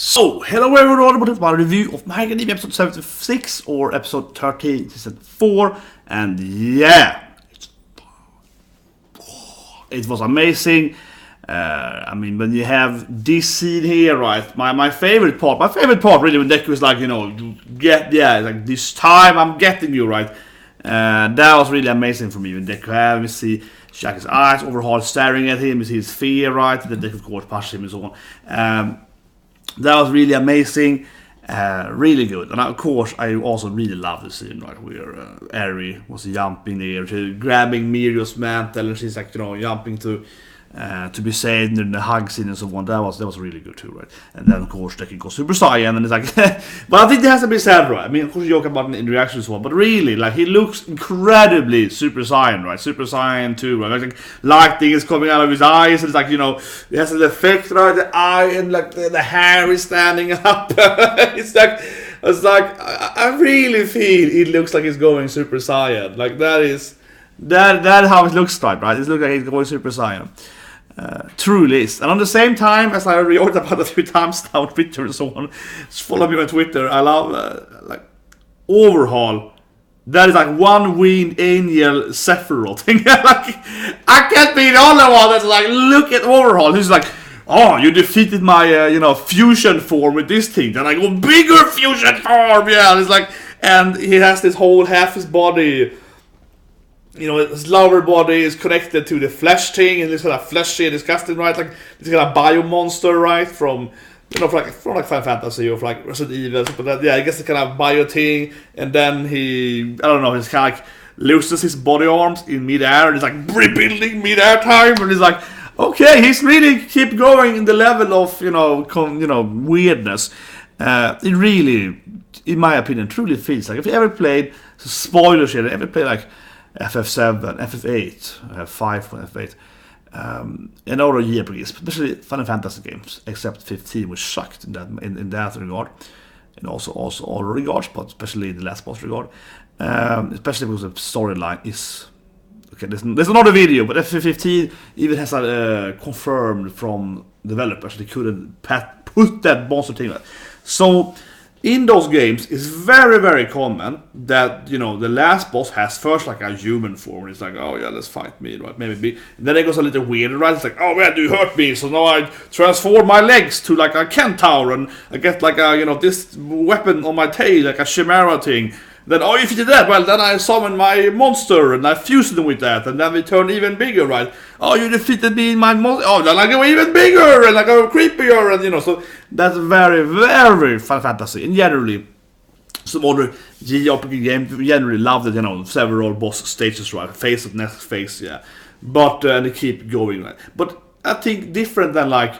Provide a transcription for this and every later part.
So, hello everyone, welcome to my review of My Academia episode 76 or episode 13, season 4, and yeah, it was amazing. I mean, when you have this scene here, right, my favorite part really when Deku is like, you know, like this time I'm getting you, right, that was really amazing for me when Deku have, you see Shaki's eyes, overhaul staring at him, you see his fear, right, and then Deku of course pushes him and so on. That was really amazing, really good. And of course, I also really love the scene, right, where Eri was jumping there, grabbing Mirio's mantle, and she's like, you know, jumping to be saved in the hug scene and so on. That was really good too, right? And then of course they can go Super Saiyan, and it's like, but I think that has to be said, right? I mean, of course you joke about it in reactions and so on, but really, like, he looks incredibly Super Saiyan, right? Super Saiyan 2, right? Like lighting is coming out of his eyes, and it's like, you know, it has an effect, right? The eye and like the hair is standing up. it's like I really feel it looks like he's going Super Saiyan. Like that is how it looks like, right? It looks like he's going Super Saiyan. Truly is. And on the same time, as I already talked about a few times now on Twitter and so on, just follow me on Twitter. I love like Overhaul. That is like one winged angel Sephiroth thing. Like, I can't be the only one that's like, look at Overhaul. He's like, oh, you defeated my fusion form with this thing. Then I go bigger fusion form. Yeah, and it's like, and he has this whole half his body. You know, his lower body is connected to the flesh thing, and it's kind of fleshy and disgusting, right? Like it's kind of bio monster, right? From like Final Fantasy or like Resident Evil, but that, yeah, I guess the kind of bio thing. And then he's kind of like loses his body arms in midair, and it's like rebuilding midair time, and he's like, okay, he's really keep going in the level of weirdness. It really, in my opinion, truly feels like if you ever played spoiler shit, ever played like FF7, FF8, FF5 for FF8, and other JRPGs, especially Final Fantasy games, except 15, which sucked in that regard, and also other regards, but especially in the last boss regard, especially because the storyline is okay. There's another video, but FF15 even has confirmed from developers they couldn't put that monster thing. So in those games, it's very, very common that, you know, the last boss has first like a human form. It's like, oh yeah, let's fight me, right? Maybe. And then it goes a little weird, right? It's like, oh man, you hurt me, so now I transform my legs to like a centaur, and I get like a, you know, this weapon on my tail, like a chimera thing. Then, oh, if you did that, well, then I summon my monster, and I fuse them with that, and then we turn even bigger, right? Oh, you defeated me in my monster. Oh, then I go even bigger, and I go creepier, and, you know, so that's very, very Final Fantasy. And generally, some other JRPG games generally love that, you know, several boss stages, right? Phase of next phase, yeah. But, and they keep going, right? But I think different than, like,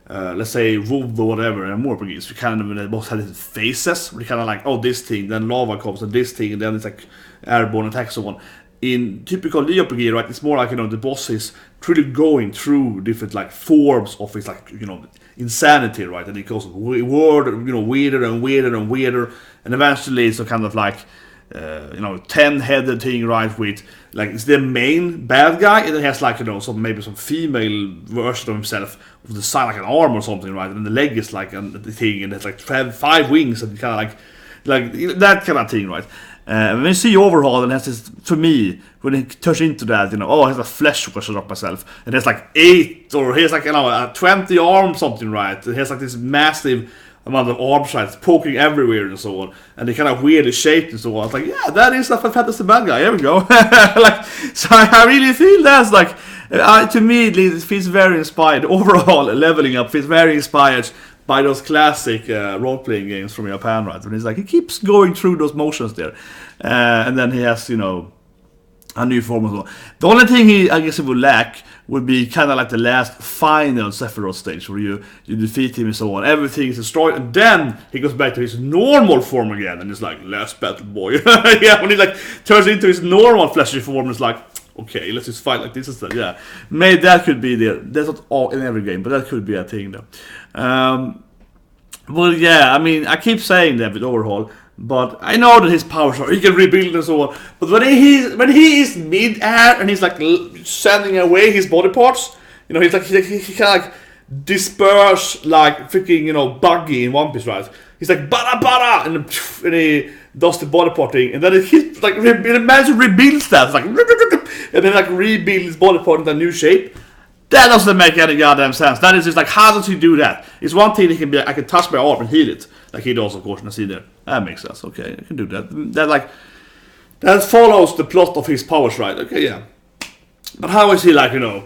let's say WoW or whatever, and more RPGs, we kind of, when the boss had his phases, we kind of like, oh, this thing, then lava comes, and this thing, and then it's like airborne attacks and so on. In typical JRPG, right, it's more like, you know, the boss is truly going through different like forms of his, like, you know, insanity, right, and it goes weirder and weirder and weirder, and eventually it's a kind of like 10-headed thing, right, with like it's the main bad guy, and it has like, you know, maybe some female version of himself with the side like an arm or something, right, and the leg is like the thing, and it's like 5 wings, and kind of like that kind of thing, right. When you see Overhaul, and has this, for me, when he turns into that, you know, oh, he has a flesh version of myself, and there's like 8, or he has like, you know, a 20 arm something, right, he has like this massive amount of arm sides poking everywhere and so on, and they kind of weirdly shaped and so on. It's like, yeah, that is a fantastic bad guy. Here we go. Like, so I really feel that's like, to me, it feels very inspired. Overall, leveling up feels very inspired by those classic role-playing games from Japan, right? And it's like he keeps going through those motions there, and then he has, you know, a new form as well. The only thing I guess he would lack would be kind of like the last final Sephiroth stage, where you defeat him and so on. Everything is destroyed, and then he goes back to his normal form again, and it's like, last battle, boy. Yeah, when he like turns into his normal fleshy form, it's like, okay, let's just fight like this instead. Yeah, maybe that could be there. That's not all in every game, but that could be a thing though. Well, yeah, I mean, I keep saying that with Overhaul, but I know that his powers are, he can rebuild and so on. But when he is mid-air and he's like sending away his body parts, you know, he's like he kind of like disperse like freaking, you know, Buggy in One Piece, right? He's like bada bada, and he does the body part thing, and then it hits like it manages to rebuild that, like, and then like rebuild his body part in a new shape. That doesn't make any goddamn sense. That is just like, how does he do that? It's one thing he can be like, I can touch my arm and heal it, like he does, of course, in the scene there. That makes sense. Okay, I can do that. That follows the plot of his powers, right? Okay, yeah. But how is he like, you know,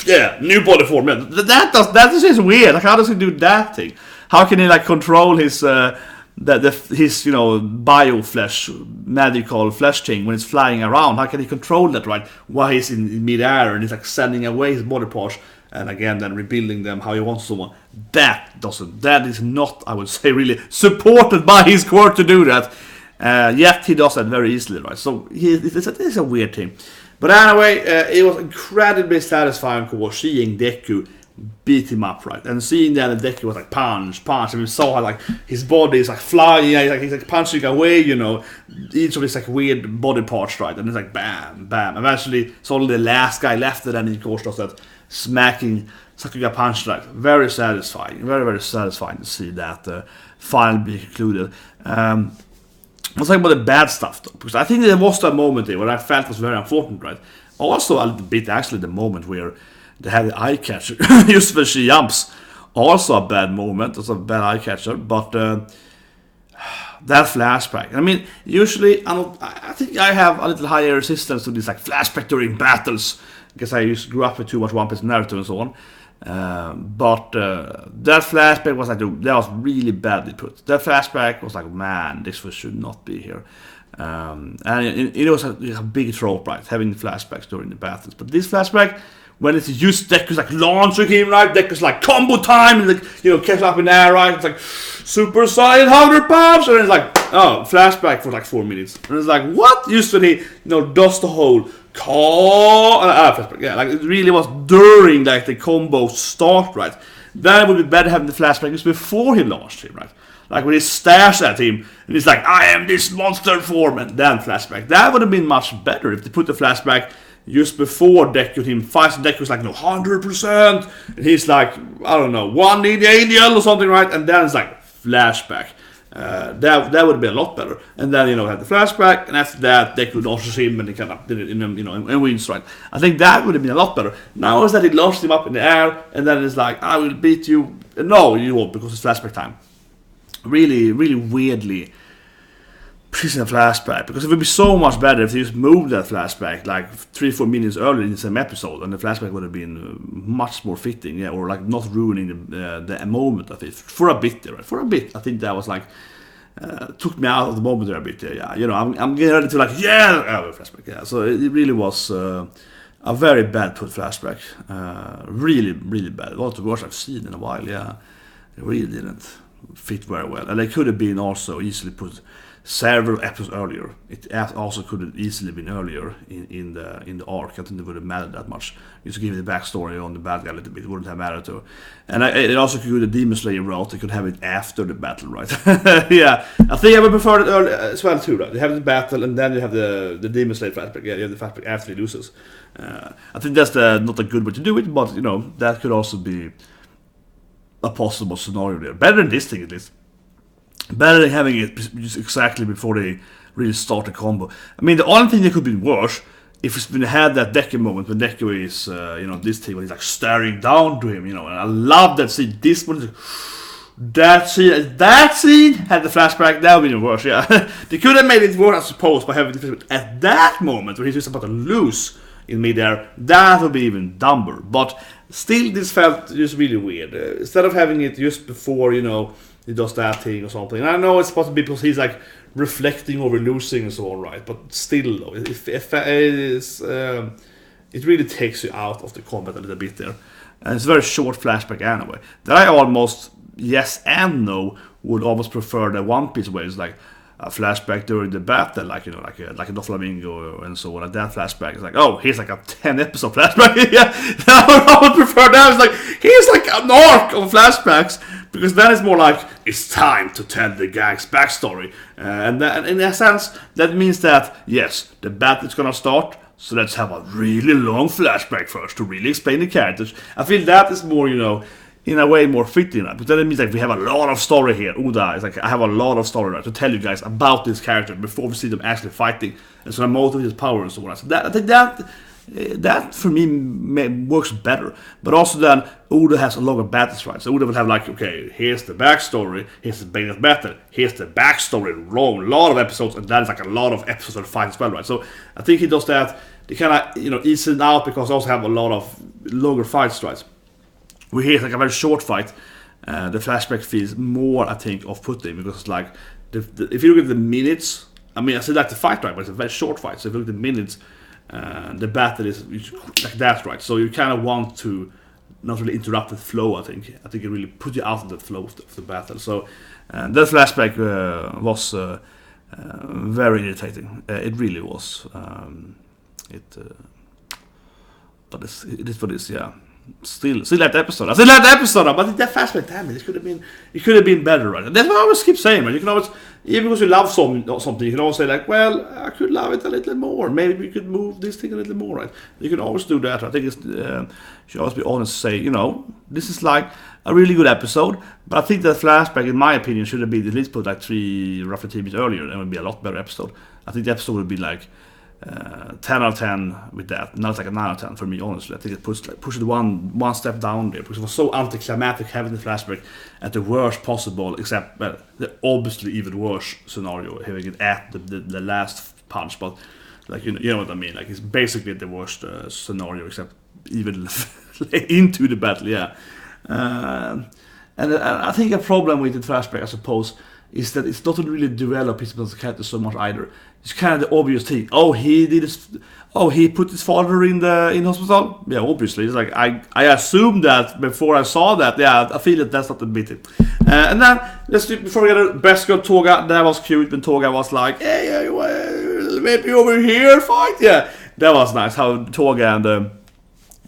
yeah, new body form? Yeah, that is just weird. Like, how does he do that thing? How can he like control his his, you know, bio flesh, magical flesh thing when it's flying around? How can he control that, right? While he's in midair and he's like sending away his body parts and again then rebuilding them how he wants someone? That is not, I would say, really supported by his quirk to do that. Yet he does that very easily, right? So it's a weird thing. But anyway, it was incredibly satisfying, of course, seeing Deku beat him up, right? And seeing that Deku was like punch, and we saw how like his body is like flying, he's like punching away, you know, each of his like weird body parts, right? And it's like bam, bam. Eventually, it's only the last guy left, and then he of course does that smacking Sakuga punch, right? Very satisfying, very, very satisfying to see that finally be concluded. Let's talk about the bad stuff though, because I think there was that moment there where I felt was very unfortunate, right? Also a little bit actually the moment where they had the eye catcher just when she jumps. Also a bad moment, also a bad eye catcher, but that flashback. I mean, usually I think I have a little higher resistance to this like flashback during battles because I grew up with too much One Piece Naruto and so on. But that flashback was like that was really badly put. That flashback was like, man, this should not be here. And it was a big trope, right? Having flashbacks during the battles. But this flashback, when it's used, Deku's like launching him, right? Deku's like combo time, and like, you know, catch up in the air, right? It's like Super Saiyan 100 pounds, and it's like, oh, flashback for like 4 minutes, and it's like, what? Used to he, you know, does the whole call, flashback, yeah, like it really was during like the combo start, right? Then it would be better having the flashback just before he launched him, right? Like when he stares at him and he's like, I am this monster form, and then flashback. That would have been much better if they put the flashback just before Deku and him fights. Deku's like, no, 100%, and he's like, I don't know, one in the angel or something, right? And then it's like flashback. That would have been a lot better. And then, you know, have the flashback, and after that Deku launches him and he kind of did it in, you know, and wins, right? I think that would have been a lot better. Now is that he launched him up in the air and then it's like, I will beat you. No, you won't, because it's flashback time. Really, really weirdly prison flashback, because it would be so much better if they just moved that flashback like 3-4 minutes earlier in the same episode, and the flashback would have been much more fitting, yeah, or like not ruining the moment of it for a bit there, right? For a bit, I think that was like took me out of the moment there a bit there, yeah. You know, I'm getting ready to like, yeah, flashback, yeah. So it really was a very bad put flashback, really, really bad. One of the worst I've seen in a while, yeah. It really didn't fit very well, and they could have been also easily put several episodes earlier. It also could have easily been earlier in the arc. I think it would have mattered that much. Just to give you the backstory on the bad guy a little bit, it wouldn't have mattered to. And it also could go the Demon Slayer route. They could have it after the battle, right? Yeah, I think I would prefer it early as well too, right? You have the battle and then you have the Demon Slayer flashback. Yeah, you have the flashback after he loses. I think that's not a good way to do it, but you know, that could also be a possible scenario there. Better than this thing at least. Better than having it just exactly before they really start the combo. I mean, the only thing that could be worse if we had that Deku moment when Deku is, you know, this thing when he's like staring down to him, you know, and I love that scene. This one, that scene had the flashback. That would be even worse. Yeah, they could have made it worse, I suppose, by having it at that moment when he's just about to lose in midair. That would be even dumber. But still, this felt just really weird. Instead of having it just before, you know, he does that thing or something. And I know it's supposed to be because he's like reflecting over losing and so on, right? But still, though, it really takes you out of the combat a little bit there. And it's a very short flashback anyway. That I almost, yes and no, would almost prefer the One Piece way. It's like a flashback during the battle, like, you know, like a Doflamingo and so on. Like that flashback is like, oh, here's like a 10-episode flashback. Yeah, I would prefer that. It's like, here's like an arc of flashbacks, because then it's more like, it's time to tell the gang's backstory. And that, in a sense, that means that, yes, the battle is gonna start, so let's have a really long flashback first to really explain the characters. I feel that is more, in a way more fitting, right? But then it means like we have a lot of story here. Uda is like, I have a lot of story, right, to tell you guys about this character before we see them actually fighting, and so I motivate his power and so on. So I think that for me works better. But also then Oda has a longer battles, right? So Oda will have like, okay, here's the backstory, here's the beginning of battle, here's the backstory, long, lot of episodes, and that is like a lot of episodes of fight as well, right? So I think he does that. They kind of ease it out because they also have a lot of longer fights, right? We hear like a very short fight. The flashback feels more, I think, off-putting because it's like if you look at the minutes, I mean, I said like the fight, right, but it's a very short fight. So if you look at the minutes, the battle is like that, right? So you kind of want to not really interrupt the flow. I think it really put you out of the flow of the battle. So that flashback was very irritating. It really was. But it is what it is. Yeah. Still like the episode. I still like the episode, but that flashback, damn it, it could have been better, right? And that's what I always keep saying, right? You can always, even because you love something, you can always say like, well, I could love it a little more. Maybe we could move this thing a little more, right? You can always do that. I think it's you should always be honest and say, this is like a really good episode, but I think that flashback, in my opinion, should have been at least put like roughly 3 minutes earlier, and it would be a lot better episode. I think the episode would be like 10 out of 10 with that. Now it's like a 9 out of 10 for me, honestly. I think it pushed it one step down there because it was so anticlimactic having the flashback at the worst possible, except the obviously even worse scenario, having it at the last punch. But like you know what I mean? Like it's basically the worst scenario, except even into the battle. Yeah, and I think a problem with the flashback, I suppose, is that it's not really developed his character so much either. It's kind of the obvious thing. He put his father in hospital. Yeah, obviously. It's like I assumed that before I saw that. Yeah, I feel that that's not admitted. And then before we get to best girl Toga, that was cute when Toga was like, "Hey, maybe over here fight." Yeah, that was nice. How Toga and the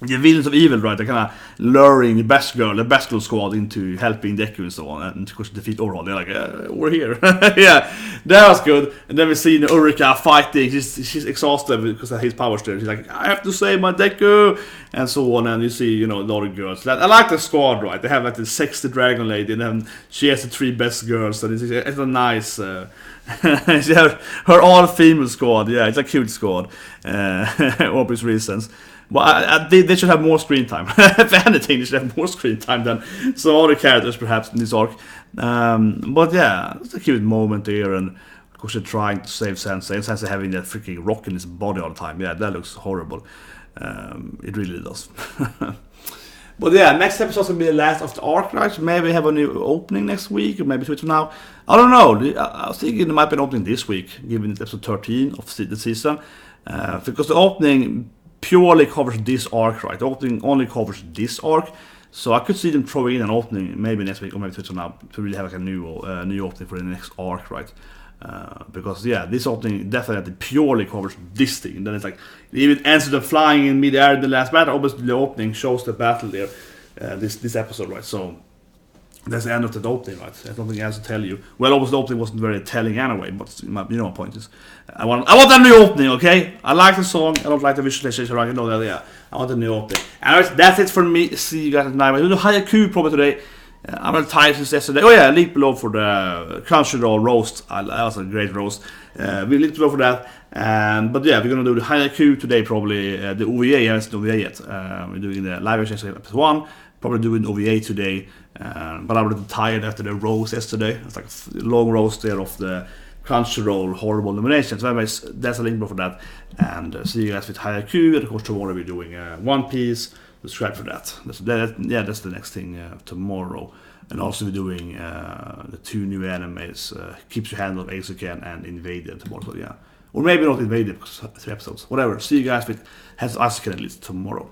villains of evil, right? They're kind of luring the best girl squad into helping Deku and so on, and of course defeat Oral. They're like, we're here. Yeah, that was good. And then we see Urika fighting. She's exhausted because of his power still. She's like, I have to save my Deku, and so on. And you see, a lot of girls. I like the squad, right? They have like the sexy dragon lady, and then she has the 3 best girls. And it's a nice. She has her all-female squad. Yeah, it's a cute squad, obvious reasons. Well, they should have more screen time. If anything, they should have more screen time than some other characters, perhaps, in this arc. But yeah, it's a cute moment there, and of course they're trying to save Sensei. And Sensei having that freaking rock in his body all the time. Yeah, that looks horrible. It really does. But yeah, next episode's gonna be the last of the arc, right? Maybe we have a new opening next week, or maybe 2 weeks from now. I don't know. I was thinking there might be an opening this week, given it's episode 13 of the season. Because the opening purely covers this arc, right? The opening only covers this arc, so I could see them throwing in an opening maybe next week or maybe 2 weeks from now to really have like a new opening for the next arc, right? Because yeah, this opening definitely purely covers this thing. And then it's like it even ends with them flying in mid-air in the last battle. Obviously, the opening shows the battle there. This episode, right? So that's the end of the opening, right? There's nothing else to tell you. Well, obviously, the opening wasn't very telling anyway, but my point is, I want a new opening, okay? I like the song, I don't like the visualization, I know that, yeah. I want a new opening. Anyways, that's it for me. See you guys at night. We'll do Haiku probably today. I'm gonna tie since yesterday. Oh yeah, link below for the Crunchyroll roast. That was a great roast. We link below for that. But yeah, we're gonna do the Haiku today probably. The OVA, I haven't seen the OVA yet. We're doing the live action episode 1. Probably doing OVA today. But I'm a little tired after the roast yesterday. It's like a long roast there of the Crunchyroll horrible nominations. So anyways, that's a link below for that. And see you guys with Haiku. And of course tomorrow we're doing One Piece. Subscribe for that. That's the next thing tomorrow. And also we're doing the 2 new animes, Keeps Your Hand on Eizouken and Invaded tomorrow. So yeah, or maybe not Invaded because 3 episodes. Whatever. See you guys with Hands on Eizouken at least tomorrow.